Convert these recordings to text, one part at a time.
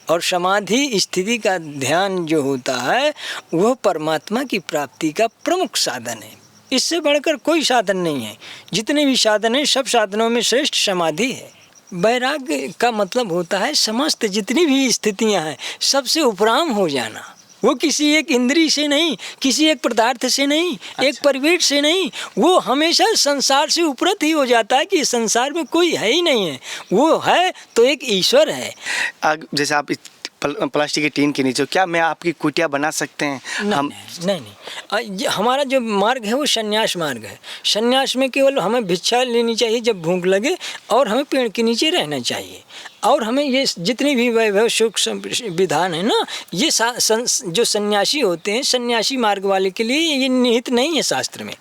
और समाधि स्थिति का ध्यान जो होता है वह परमात्मा की प्राप्ति का प्रमुख साधन है। इससे बढ़कर कोई साधन नहीं है। जितने भी साधन हैं सब साधनों में श्रेष्ठ समाधि है। वैराग्य का मतलब होता है समस्त जितनी भी स्थितियां हैं सबसे उपराम हो जाना। वो किसी एक इंद्रिय से नहीं, किसी एक पदार्थ से नहीं, एक परिवेश से नहीं, वो हमेशा संसार से उपरत ही हो जाता है कि संसार में कोई है ही नहीं है। वो है तो एक ईश्वर है। जैसे आप प्लास्टिक की टीन के नीचे, क्या मैं आपकी कुटिया बना सकते हैं? नहीं। हमारा जो मार्ग है वो संन्यास मार्ग है। संन्यास में केवल हमें भिक्षा लेनी चाहिए जब भूख लगे, और हमें पेड़ के नीचे रहना चाहिए। और हमें ये जितने भी वैभव सुख विधान है ना, ये जो सन्यासी होते हैं, सन्यासी मार्ग वाले के लिए ये निहित नहीं है शास्त्र में।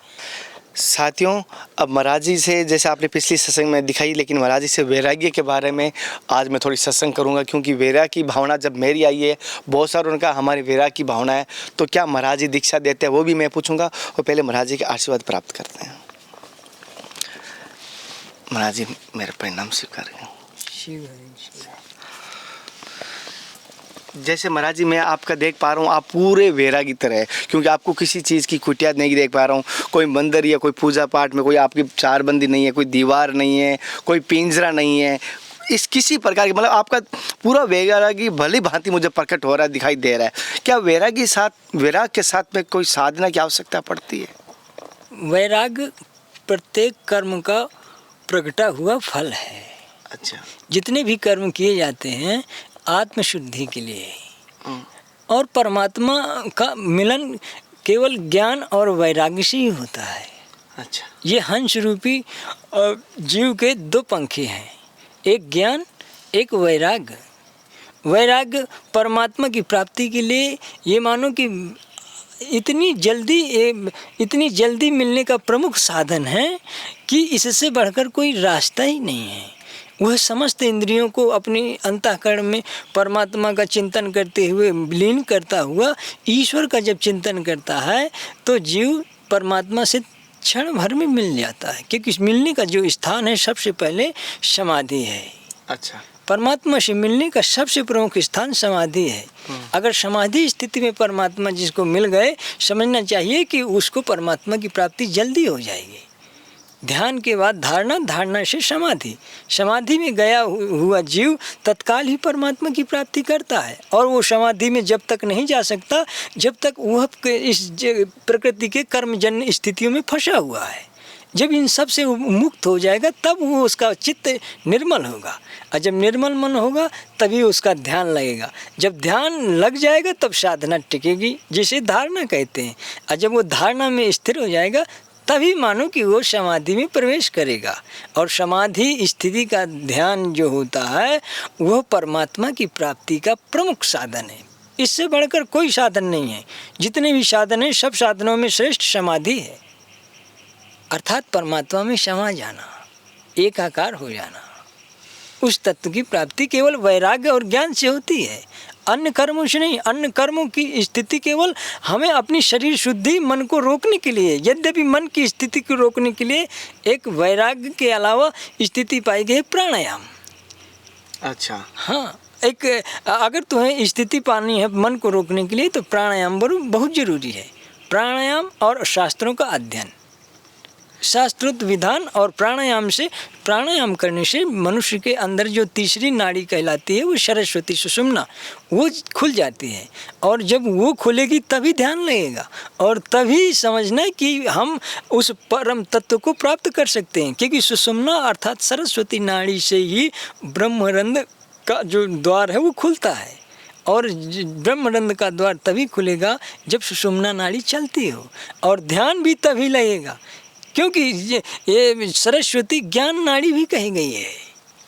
साथियों, अब महाराज जी से, जैसे आपने पिछली सत्संग में दिखाई, लेकिन महाराज जी से वैराग्य के बारे में आज मैं थोड़ी सत्संग करूंगा, क्योंकि वैराग्य की भावना जब मेरी आई है, बहुत सारे उनका हमारी वैराग्य की भावना है, तो क्या महाराज जी दीक्षा देते हैं वो भी मैं पूछूंगा। और पहले महाराज जी के आशीर्वाद प्राप्त करते हैं। महाराज जी मेरे प्रणाम स्वीकार करें। जैसे महाराज जी मैं आपका देख पा रहा हूँ, आप पूरे वैरागी तरह है, क्योंकि आपको किसी चीज़ की कुटिया नहीं देख पा रहा हूँ। कोई मंदिर या कोई पूजा पाठ में कोई आपकी चारबंदी नहीं है, कोई दीवार नहीं है, कोई पिंजरा नहीं है, इस किसी प्रकार की, मतलब आपका पूरा वैरागी भली भांति मुझे प्रकट हो रहा है, दिखाई दे रहा है। क्या वैराग के साथ में कोई साधना की आवश्यकता पड़ती है? वैराग प्रत्येक कर्म का प्रगटा हुआ फल है। अच्छा। जितने भी कर्म किए जाते हैं आत्मशुद्धि के लिए, और परमात्मा का मिलन केवल ज्ञान और वैराग्य से ही होता है। अच्छा। ये हंस रूपी जीव के दो पंखे हैं, एक ज्ञान, एक वैराग्य। वैराग्य परमात्मा की प्राप्ति के लिए ये मानो कि इतनी जल्दी मिलने का प्रमुख साधन है कि इससे बढ़कर कोई रास्ता ही नहीं है। वह समस्त इंद्रियों को अपनी अंतःकरण में परमात्मा का चिंतन करते हुए लीन करता हुआ ईश्वर का जब चिंतन करता है तो जीव परमात्मा से क्षण भर में मिल जाता है, क्योंकि मिलने का जो स्थान है सबसे पहले समाधि है। अच्छा। परमात्मा से मिलने का सबसे प्रमुख स्थान समाधि है। अगर समाधि स्थिति में परमात्मा जिसको मिल गए, समझना चाहिए कि उसको परमात्मा की प्राप्ति जल्दी हो जाएगी। ध्यान के बाद धारणा, धारणा से समाधि, समाधि में गया हुआ जीव तत्काल ही परमात्मा की प्राप्ति करता है। और वो समाधि में जब तक नहीं जा सकता जब तक वह इस प्रकृति के कर्मजन्य स्थितियों में फंसा हुआ है। जब इन सब से मुक्त हो जाएगा तब वो उसका चित्त निर्मल होगा, और जब निर्मल मन होगा तभी उसका ध्यान लगेगा। जब ध्यान लग जाएगा तब साधना टिकेगी, जिसे धारणा कहते हैं। और जब वो धारणा में स्थिर हो जाएगा तभी मानो कि वो समाधि में प्रवेश करेगा। और समाधि स्थिति का ध्यान जो होता है वह परमात्मा की प्राप्ति का प्रमुख साधन है। इससे बढ़कर कोई साधन नहीं है। जितने भी साधन हैं सब साधनों में श्रेष्ठ समाधि है, अर्थात परमात्मा में समा जाना, एकाकार हो जाना। उस तत्व की प्राप्ति केवल वैराग्य और ज्ञान से होती है, अन्य कर्मों से नहीं। अन्य कर्मों की स्थिति केवल हमें अपनी शरीर शुद्धि, मन को रोकने के लिए, यद्यपि मन की स्थिति को रोकने के लिए एक वैराग्य के अलावा स्थिति पाई गई प्राणायाम। अच्छा। हाँ, एक अगर तुम्हें स्थिति पानी है मन को रोकने के लिए तो प्राणायाम बहुत जरूरी है। प्राणायाम और शास्त्रों का अध्ययन, शास्त्रोक्त विधान और प्राणायाम करने से मनुष्य के अंदर जो तीसरी नाड़ी कहलाती है वो सरस्वती सुषुम्ना, वो खुल जाती है। और जब वो खुलेगी तभी ध्यान लगेगा, और तभी समझना कि हम उस परम तत्व को प्राप्त कर सकते हैं। क्योंकि सुषुम्ना अर्थात सरस्वती नाड़ी से ही ब्रह्मरंध्र का जो द्वार है वो खुलता है। और ब्रह्मरंध्र का द्वार तभी खुलेगा जब सुषुम्ना नाड़ी चलती हो, और ध्यान भी तभी लगेगा, क्योंकि ये सरस्वती ज्ञान नाड़ी भी कही गई है।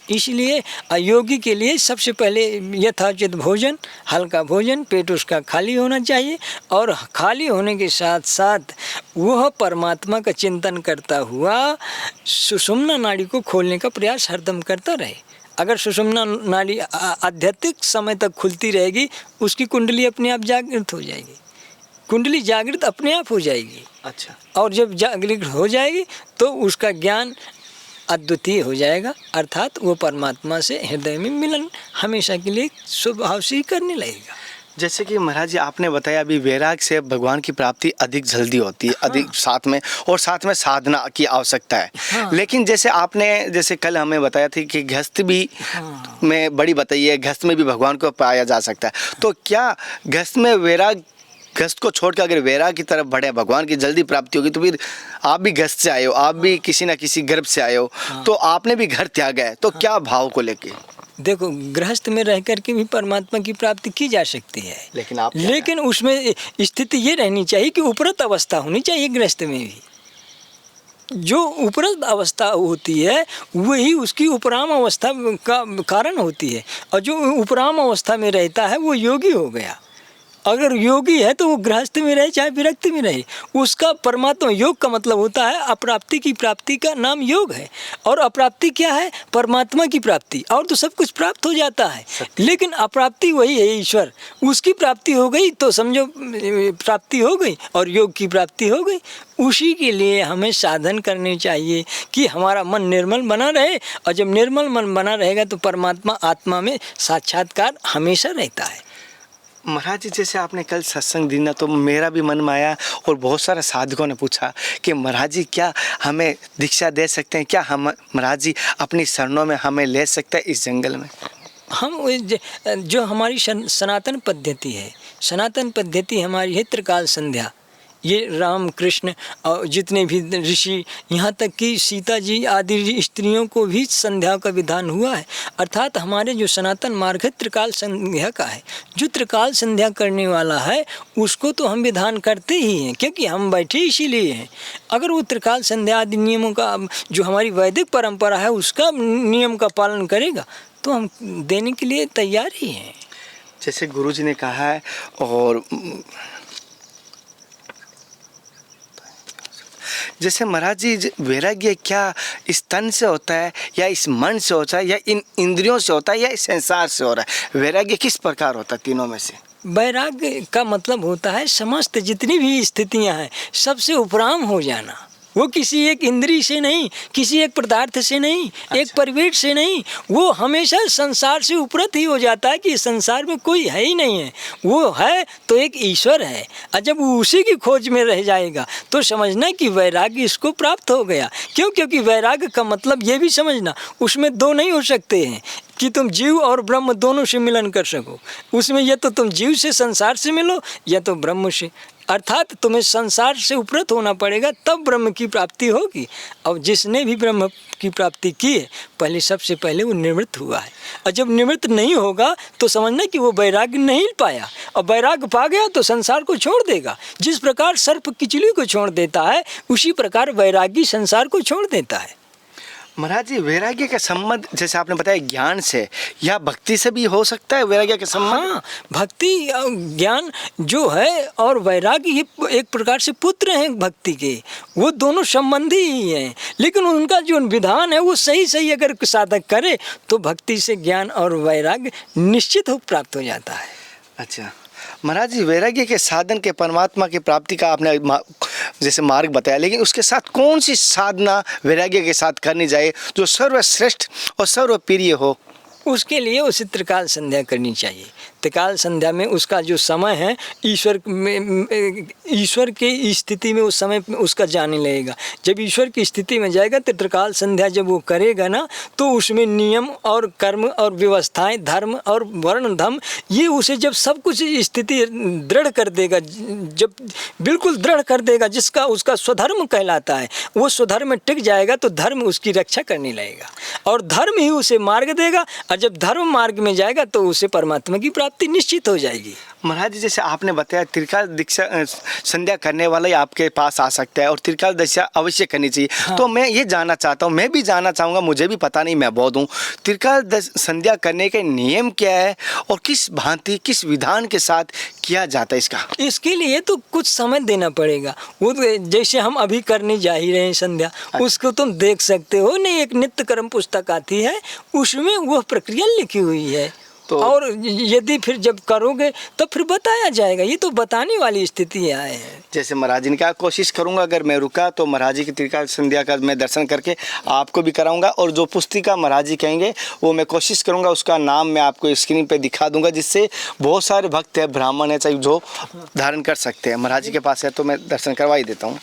इसलिए योगी के लिए सबसे पहले यथाचित भोजन, हल्का भोजन, पेट उसका खाली होना चाहिए, और खाली होने के साथ साथ वह परमात्मा का चिंतन करता हुआ सुषुम्ना नाड़ी को खोलने का प्रयास हरदम करता रहे। अगर सुषुम्ना नाड़ी आध्यात्मिक समय तक खुलती रहेगी, उसकी कुंडली अपने आप जागृत हो जाएगी, कुंडली जागृत अपने आप हो जाएगी। अच्छा। और जब जागृत हो जाएगी तो उसका ज्ञान अद्वितीय हो जाएगा, अर्थात वो परमात्मा से हृदय में मिलन हमेशा के लिए स्वभाव से ही करने लगेगा। जैसे कि महाराज जी आपने बताया अभी वैराग से भगवान की प्राप्ति अधिक जल्दी होती है, अधिक साथ में साधना की आवश्यकता है। हाँ। लेकिन जैसे कल हमें बताया थी कि गृहस्थ भी में बड़ी बताई है, गृहस्थ में भी भगवान को पाया जा सकता है। तो क्या गृहस्थ को छोड़कर अगर वैराग की तरफ बढ़े, भगवान की जल्दी प्राप्ति होगी, तो फिर आप भी गृहस्थ से आए हो, आप भी किसी ना किसी गर्भ से आए हो, तो आपने भी घर त्यागा है, तो क्या भाव को लेके? देखो, गृहस्थ में रह करके भी परमात्मा की प्राप्ति की जा सकती है, लेकिन उसमें स्थिति ये रहनी चाहिए कि उपरत अवस्था होनी चाहिए। गृहस्थ में भी जो उपरत अवस्था होती है वही उसकी उपराम अवस्था का कारण होती है, और जो उपराम अवस्था में रहता है वो योगी हो गया। अगर योगी है तो वो गृहस्थ में रहे चाहे विरक्त में रहे, उसका परमात्मा योग का मतलब होता है अप्राप्ति की प्राप्ति का नाम योग है। और अप्राप्ति क्या है? परमात्मा की प्राप्ति। और तो सब कुछ प्राप्त हो जाता है, लेकिन अप्राप्ति वही है ईश्वर। उसकी प्राप्ति हो गई तो समझो प्राप्ति हो गई और योग की प्राप्ति हो गई। उसी के लिए हमें साधन करने चाहिए कि हमारा मन निर्मल बना रहे, और जब निर्मल मन बना रहेगा तो परमात्मा आत्मा में साक्षात्कार हमेशा रहता है। महाराज जी जैसे आपने कल सत्संग दी ना, तो मेरा भी मन में आया और बहुत सारे साधकों ने पूछा कि महाराज जी क्या हमें दीक्षा दे सकते हैं, क्या हम महाराज जी अपनी शरणों में हमें ले सकते हैं इस जंगल में? हम जो हमारी सनातन पद्धति है, सनातन पद्धति हमारी है त्रिकाल संध्या। ये राम कृष्ण और जितने भी ऋषि, यहाँ तक कि सीता जी आदि स्त्रियों को भी संध्या का विधान हुआ है। अर्थात हमारे जो सनातन मार्ग है त्रिकाल संध्या का है। जो त्रिकाल संध्या करने वाला है उसको तो हम विधान करते ही हैं, क्योंकि हम बैठे इसीलिए हैं। अगर वो त्रिकाल संध्या आदि नियमों का, जो हमारी वैदिक परंपरा है उसका नियम का पालन करेगा तो हम देने के लिए तैयार ही हैं। जैसे गुरु जी ने कहा है, और जैसे महाराज जी वैराग्य क्या इस तन से होता है या इस मन से होता है या इन इंद्रियों से होता है या इस संसार से हो रहा है? वैराग्य किस प्रकार होता है तीनों में से? वैराग्य का मतलब होता है समस्त जितनी भी स्थितियां हैं सबसे उपराम हो जाना। वो किसी एक इंद्री से नहीं, किसी एक पदार्थ से नहीं, एक परिवेश से नहीं, वो हमेशा संसार से उपरत ही हो जाता है कि संसार में कोई है ही नहीं है। वो है तो एक ईश्वर है, और जब वो उसी की खोज में रह जाएगा तो समझना कि वैराग्य इसको प्राप्त हो गया। क्यों? क्योंकि वैराग्य का मतलब ये भी समझना उसमें दो नहीं हो सकते हैं कि तुम जीव और ब्रह्म दोनों से मिलन कर सको। उसमें या तो तुम जीव से संसार से मिलो या तो ब्रह्म से, अर्थात तुम्हें संसार से उपरत होना पड़ेगा तब ब्रह्म की प्राप्ति होगी। और जिसने भी ब्रह्म की प्राप्ति की है पहले सबसे पहले वो निवृत्त हुआ है, और जब निवृत्त नहीं होगा तो समझना कि वो वैराग्य नहीं पाया, और वैराग्य पा गया तो संसार को छोड़ देगा। जिस प्रकार सर्प किचली को छोड़ देता है उसी प्रकार वैरागी संसार को छोड़ देता है। महाराज जी वैराग्य का संबंध जैसे आपने बताया ज्ञान से या भक्ति से भी हो सकता है वैराग्य का संबंध? हाँ, भक्ति ज्ञान जो है और वैराग्य ये एक प्रकार से पुत्र हैं भक्ति के, वो दोनों संबंधी ही हैं। लेकिन उनका जो विधान है वो सही अगर साधक करे तो भक्ति से ज्ञान और वैराग्य निश्चित हो प्राप्त हो जाता है। अच्छा महाराज जी, वैराग्य के साधन के परमात्मा की प्राप्ति का आपने जैसे मार्ग बताया, लेकिन उसके साथ कौन सी साधना वैराग्य के साथ करनी चाहिए जो सर्वश्रेष्ठ और सर्वप्रिय हो? उसके लिए उसे त्रिकाल संध्या करनी चाहिए। त्रिकाल संध्या में उसका जो समय है ईश्वर के स्थिति में उस समय उसका जाने लगेगा। जब ईश्वर की स्थिति में जाएगा तो त्रिकाल संध्या जब वो करेगा ना तो उसमें नियम और कर्म और व्यवस्थाएं, धर्म और वर्ण धर्म, ये उसे जब सब कुछ स्थिति दृढ़ कर देगा, जब बिल्कुल दृढ़ कर देगा, जिसका उसका स्वधर्म कहलाता है, वो स्वधर्म में टिक जाएगा तो धर्म उसकी रक्षा करने लगेगा और धर्म ही उसे मार्ग देगा। और जब धर्म मार्ग में जाएगा तो उसे परमात्मा की प्राप्ति निश्चित हो जाएगी। महाराज जी जैसे आपने बताया त्रिकाल दीक्षा संध्या करने वाला ही आपके पास आ सकता है और त्रिकाल दीक्षा अवश्य करनी चाहिए। हाँ। तो मैं ये जानना चाहता हूँ, मैं भी जानना चाहूँगा, मुझे भी पता नहीं, मैं बौद्ध हूँ, त्रिकाल संध्या करने के नियम क्या है और किस भांति किस विधान के साथ किया जाता है इसका? इसके लिए तो कुछ समय देना पड़ेगा। वो जैसे हम अभी करने जा ही रहे हैं संध्या, उसको तुम देख सकते हो नहीं, एक नित्य कर्म पुस्तक आती है उसमें वह प्रक्रिया लिखी हुई है, तो और यदि फिर जब करोगे तो फिर बताया जाएगा। ये तो बताने वाली स्थिति आए है। जैसे महाराज जी ने कहा, कोशिश करूंगा अगर मैं रुका तो महाराज जी की त्रिकाल संध्या का मैं दर्शन करके आपको भी कराऊंगा, और जो पुस्तिका महाराज जी कहेंगे वो मैं कोशिश करूंगा उसका नाम मैं आपको स्क्रीन पे दिखा दूंगा, जिससे बहुत सारे भक्त हैं, ब्राह्मण है, चाहे जो धारण कर सकते हैं। महाराज जी के पास है तो मैं दर्शन करवा ही देता हूँ।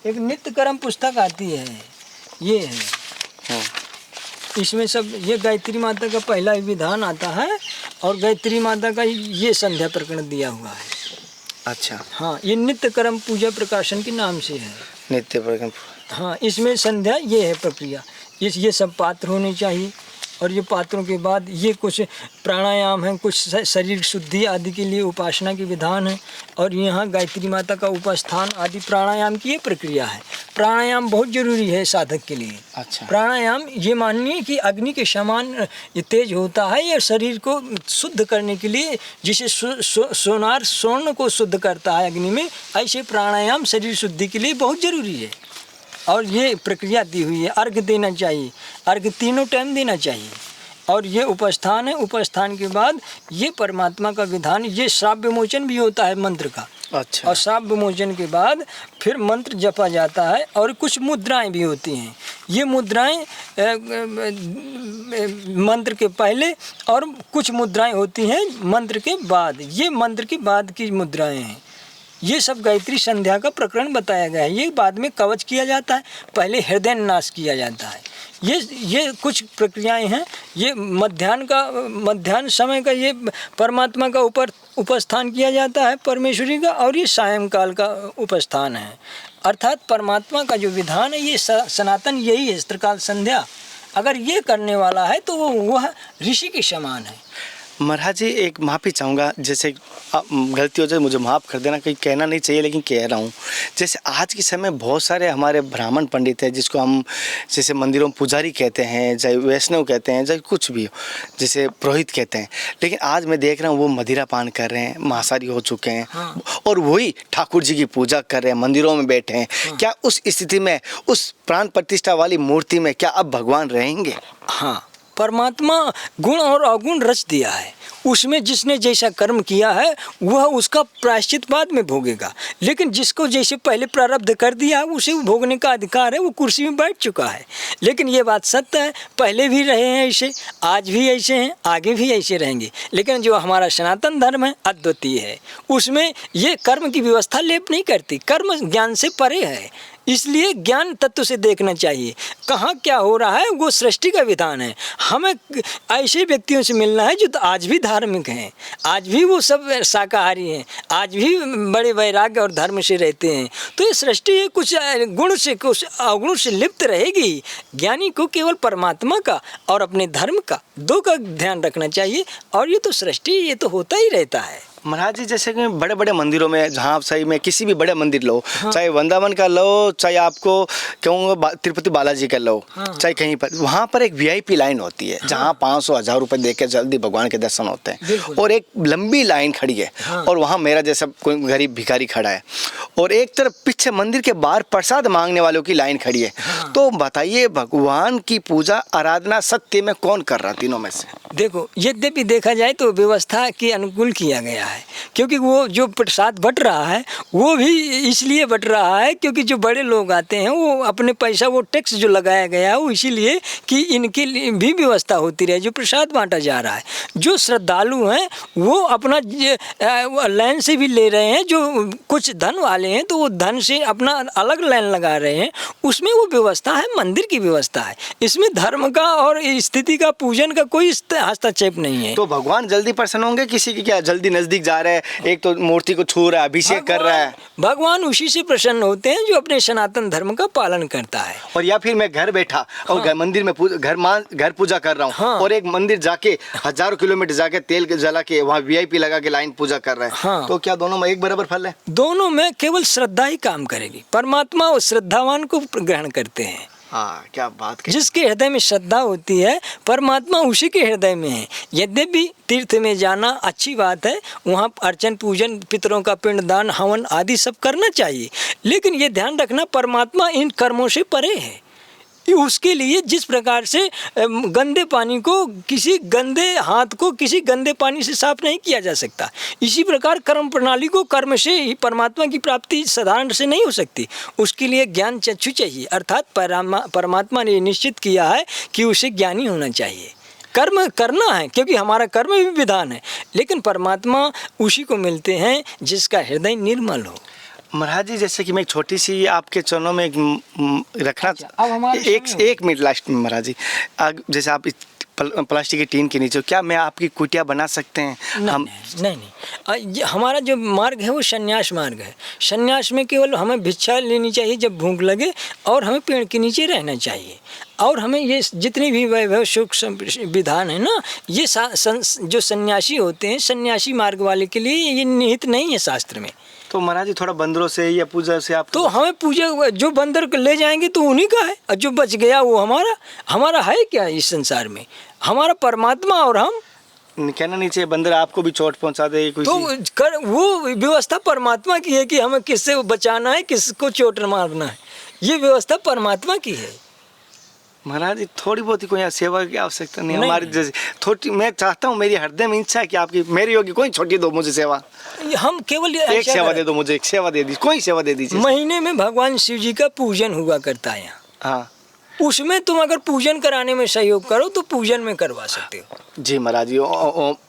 एक नित्य कर्म पुस्तक आती है, ये है, इसमें सब ये गायत्री माता का पहला विधान आता है और गायत्री माता का ये संध्या प्रकरण दिया हुआ है। अच्छा, हाँ, ये नित्य कर्म पूजा प्रकाशन के नाम से है। नित्य प्रकरण, हाँ, इसमें संध्या ये है प्रक्रिया। ये सब पात्र होने चाहिए, और ये पात्रों के बाद ये कुछ प्राणायाम हैं, कुछ शरीर शुद्धि आदि के लिए उपासना के विधान है, और यहाँ गायत्री माता का उपस्थान आदि प्राणायाम की ये प्रक्रिया है। प्राणायाम बहुत जरूरी है साधक के लिए। अच्छा, प्राणायाम ये मानिए कि अग्नि के समान ये तेज होता है, ये शरीर को शुद्ध करने के लिए, जिसे सोनार स्वर्ण को शुद्ध करता है अग्नि में, ऐसे प्राणायाम शरीर शुद्धि के लिए बहुत जरूरी है। और ये प्रक्रिया दी हुई है। अर्घ देना चाहिए, अर्घ तीनों टाइम देना चाहिए, और ये उपस्थान है। उपस्थान के बाद ये परमात्मा का विधान, ये श्राप विमोचन भी होता है मंत्र का। अच्छा, और श्राप विमोचन के बाद फिर मंत्र जपा जाता है, और कुछ मुद्राएं भी होती हैं। ये मुद्राएं मंत्र के पहले और कुछ मुद्राएं होती हैं मंत्र के बाद। ये मंत्र के बाद की मुद्राएं हैं। ये सब गायत्री संध्या का प्रकरण बताया गया है। ये बाद में कवच किया जाता है, पहले हृदय नाश किया जाता है। ये कुछ प्रक्रियाएं हैं। ये मध्याह्न समय का ये परमात्मा का उपस्थान किया जाता है परमेश्वरी का, और ये सायंकाल का उपस्थान है। अर्थात परमात्मा का जो विधान है ये सनातन यही है, त्रिकाल संध्या। अगर ये करने वाला है तो वह ऋषि के समान है। महाराज जी एक माफ़ी चाहूँगा, जैसे गलती हो जाए मुझे माफ़ कर देना, कहीं कहना नहीं चाहिए लेकिन कह रहा हूँ। जैसे आज के समय बहुत सारे हमारे ब्राह्मण पंडित हैं, जिसको हम जैसे मंदिरों में पुजारी कहते हैं, चाहे वैष्णव कहते हैं, चाहे कुछ भी हो, जैसे पुरोहित कहते हैं, लेकिन आज मैं देख रहा हूँ वो मदिरा पान कर रहे हैं, मांसाहारी हो चुके हैं। हाँ। और वही ठाकुर जी की पूजा कर रहे हैं, मंदिरों में बैठे हैं। हाँ। क्या उस स्थिति में, उस प्राण प्रतिष्ठा वाली मूर्ति में क्या अब भगवान रहेंगे? हाँ, परमात्मा गुण और अवगुण रच दिया है। उसमें जिसने जैसा कर्म किया है वह उसका प्रायश्चित बाद में भोगेगा, लेकिन जिसको जैसे पहले प्रारब्ध कर दिया है उसे भोगने का अधिकार है, वो कुर्सी में बैठ चुका है। लेकिन ये बात सत्य है, पहले भी रहे हैं ऐसे, आज भी ऐसे हैं, आगे भी ऐसे रहेंगे। लेकिन जो हमारा सनातन धर्म है अद्वितीय है, उसमें ये कर्म की व्यवस्था लेप नहीं करती। कर्म ज्ञान से परे है, इसलिए ज्ञान तत्व से देखना चाहिए कहाँ क्या हो रहा है। वो सृष्टि का विधान है। हमें ऐसे व्यक्तियों से मिलना है जो तो आज भी धार्मिक हैं, आज भी वो सब शाकाहारी हैं, आज भी बड़े वैराग्य और धर्म से रहते हैं। तो ये सृष्टि कुछ गुण से कुछ अवगुण से लिप्त रहेगी। ज्ञानी को केवल परमात्मा का और अपने धर्म का दो का ध्यान रखना चाहिए। और ये तो सृष्टि, ये तो होता ही रहता है। महाराज जी जैसे कि बड़े बड़े मंदिरों में, जहाँ सही में किसी भी बड़े मंदिर लो, हाँ। चाहे वृंदावन का लो, चाहे आपको कहूँगा तिरुपति बालाजी का लो, हाँ। चाहे कहीं पर, वहाँ पर एक वीआईपी लाइन होती है, हाँ। जहाँ 500-1000 रुपये दे के जल्दी भगवान के दर्शन होते हैं, और एक लंबी लाइन खड़ी है, हाँ। और वहाँ मेरा जैसा कोई गरीब भिखारी खड़ा है, और एक तरफ पीछे मंदिर के बाहर प्रसाद मांगने वालों की लाइन खड़ी है। हाँ। तो बताइए भगवान की पूजा आराधना सत्य में कौन कर रहा तीनों में से? देखो, यद्यपि देखा जाए तो व्यवस्था के अनुकूल किया गया है, क्योंकि वो जो प्रसाद बट रहा है वो भी इसलिए बट रहा है क्योंकि जो बड़े लोग आते हैं वो अपने पैसा, वो टैक्स जो लगाया गया है वो इसीलिए कि इनके लिए भी व्यवस्था होती रहे, जो प्रसाद बांटा जा रहा है। जो श्रद्धालु हैं वो अपना लाइन से भी ले रहे हैं, जो कुछ धन वाले हैं तो वो धन से अपना अलग लाइन लगा रहे हैं, उसमें वो व्यवस्था है, मंदिर की व्यवस्था है। इसमें धर्म का और स्थिति का, पूजन का कोई हस्तक्षेप नहीं है। तो भगवान जल्दी प्रसन्न होंगे? किसी की क्या जल्दी नजदीक जा रहा है, एक तो मूर्ति को छू रहा है, अभिषेक कर रहा है। भगवान उसी से प्रसन्न होते हैं जो अपने सनातन धर्म का पालन करता है। और या फिर मैं घर बैठा और मंदिर में घर पूजा कर रहा हूँ, हाँ। और एक मंदिर जाके हजारों किलोमीटर जाके तेल जला के वहाँ वीआईपी लगा के लाइन पूजा कर रहा है, हाँ। तो क्या दोनों में एक बराबर फल है? दोनों में केवल श्रद्धा ही काम करेगी। परमात्मा उस श्रद्धावान को ग्रहण करते हैं। हाँ, क्या बात है। जिसके हृदय में श्रद्धा होती है परमात्मा उसी के हृदय में है। यद्यपि तीर्थ में जाना अच्छी बात है, वहाँ अर्चन पूजन, पितरों का पिंडदान, हवन आदि सब करना चाहिए, लेकिन ये ध्यान रखना परमात्मा इन कर्मों से परे है। उसके लिए जिस प्रकार से गंदे पानी को किसी गंदे हाथ को किसी गंदे पानी से साफ नहीं किया जा सकता, इसी प्रकार कर्म प्रणाली को कर्म से ही परमात्मा की प्राप्ति साधारण से नहीं हो सकती। उसके लिए ज्ञान चक्षु चाहिए, अर्थात परमात्मा ने निश्चित किया है कि उसे ज्ञानी होना चाहिए। कर्म करना है क्योंकि हमारा कर्म भी विधान है, लेकिन परमात्मा उसी को मिलते हैं जिसका हृदय निर्मल हो। महाराज जी, जैसे कि मैं एक छोटी सी आपके चरणों में रखना अब हमारे एक मिनट लास्ट में महाराज जी, जैसे आप प्लास्टिक की टीन के नीचे, क्या मैं आपकी कुटिया बना सकते हैं? नहीं, हमारा जो मार्ग है वो संन्यास मार्ग है। संन्यास में केवल हमें भिक्षा लेनी चाहिए जब भूख लगे, और हमें पेड़ के नीचे रहना चाहिए, और हमें ये जितनी भी वैभव सुख विधान है ना, ये जो सन्यासी होते हैं, सन्यासी मार्ग वाले के लिए ये निहित नहीं है शास्त्र में। तो महाराज जी थोड़ा बंदरों से या पूजा से आप, तो हमें पूजा जो बंदर ले जाएंगे तो उन्हीं का है, और जो बच गया वो हमारा है क्या इस संसार में? हमारा परमात्मा और हम। कहना नहीं चाहिए बंदर आपको भी चोट पहुंचा दे कोई, तो वो व्यवस्था परमात्मा की है कि हमें किससे बचाना है, किसको चोट मारना है, ये व्यवस्था परमात्मा की है। महाराज जी थोड़ी बहुत ही कोई सेवा की आवश्यकता नहीं हमारी, जैसे थोड़ी मैं चाहता हूँ, मेरी हृदय में इच्छा है कि आपकी मेरी होगी, कोई छोटी दो मुझे सेवा, हम केवल एक सेवा दे दो मुझे, एक सेवा दे दी, कोई सेवा दे दीजिए। महीने में भगवान शिव जी का पूजन हुआ करता है यहाँ, हाँ, उसमें तुम अगर पूजन कराने में सहयोग करो तो पूजन में करवा सकते हो। जी महाराज जी,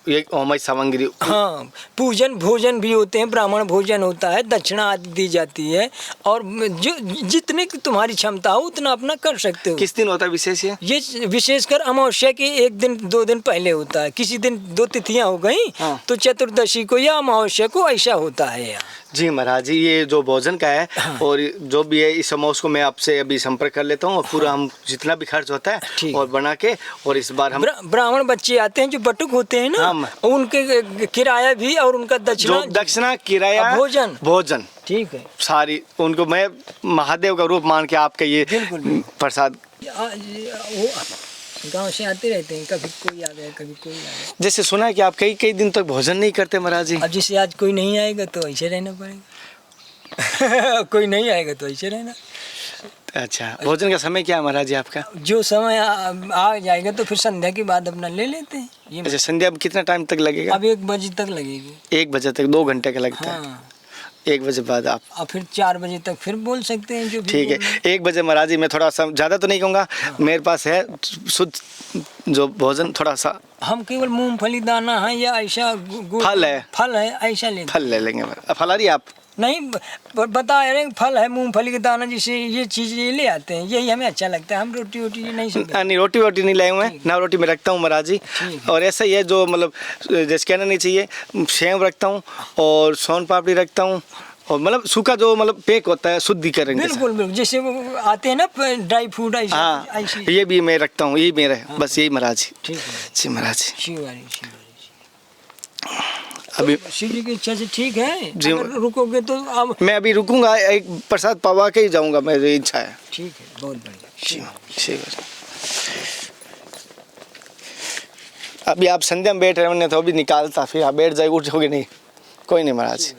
ये ओमय सामग्री, हाँ, पूजन भोजन भी होते हैं, ब्राह्मण भोजन होता है, दक्षिणा आदि दी जाती है, और जो जितने की तुम्हारी क्षमता हो उतना अपना कर सकते हो। किस दिन होता है विशेष? ये विशेषकर अमावस्या के 1 दिन 2 दिन पहले होता है, किसी दिन 2 तिथियां हो गई तो चतुर्दशी को या अमावस्या को ऐसा होता है यहाँ। जी महाराज जी, ये जो भोजन का है और जो भी है इस समय उसको मैं आपसे अभी संपर्क कर लेता हूँ, और पूरा हम जितना भी खर्च होता है और बना के, और इस बार हम ब्राह्मण बच्चे आते हैं जो बटुक होते हैं ना, उनके किराया भी और उनका दक्षिणा किराया भोजन ठीक है, सारी उनको मैं महादेव का रूप मान के आपका ये प्रसाद। वो गांव से आते रहते हैं, कभी कोई आ गया कभी कोई आ गया। जैसे सुना है कि आप कई दिन तक भोजन नहीं करते महाराज जी। अब जैसे आज कोई नहीं आएगा तो ऐसे रहना पड़ेगा कोई नहीं आएगा तो ऐसे रहना। अच्छा, भोजन का समय क्या है महाराज जी आपका? जो समय आ जाएगा तो फिर संध्या के बाद अपना ले लेते हैं। ये अच्छा, संध्या में कितना टाइम तक लगेगा? अब 1 बजे तक लगेगी। 1 बजे तक 2 घंटे का लगता है। 1 बजे बाद आप, और फिर 4 बजे तक फिर बोल सकते हैं जो भी। ठीक है, 1 बजे महाराज जी मैं थोड़ा सा ज़्यादा तो नहीं कहूँगा, मेरे पास है शुद्ध जो भोजन, थोड़ा सा हम केवल मूंगफली दाना है या ऐसा फल है ऐसा ले फल ले लेंगे। फल आ रही आप नहीं बता रहे हैं, फल है मूंगफली के दाना, जिसे ये चीज़ ये ले आते हैं, यही हमें अच्छा लगता है। हम रोटी नहीं सकते। नहीं, रोटी नहीं लाए हुए हैं ना, रोटी में रखता हूँ महाराज जी। और ऐसा ही है जो मतलब जैसे कहना नहीं चाहिए, सेव रखता हूँ और सोन पापड़ी रखता हूँ, और मतलब सूखा जो मतलब पैक होता है शुद्धिकरण। बिल्कुल, जैसे वो आते हैं ना ड्राई फ्रूट, हाँ, ये भी मैं रखता हूँ, यही मेरा है। बस यही महाराज जी। ठीक है जी महाराज जी। अभी शिव जी की इच्छा से ठीक है जी। अगर रुकोगे तो अब मैं अभी रुकूंगा, एक प्रसाद पवा के ही जाऊंगा, मेरी इच्छा है। ठीक है, बहुत बढ़िया। अभी आप संध्या में बैठ रहे हो तो अभी निकालता, फिर आप बैठ जाए, उठोगे नहीं, कोई नहीं महाराज।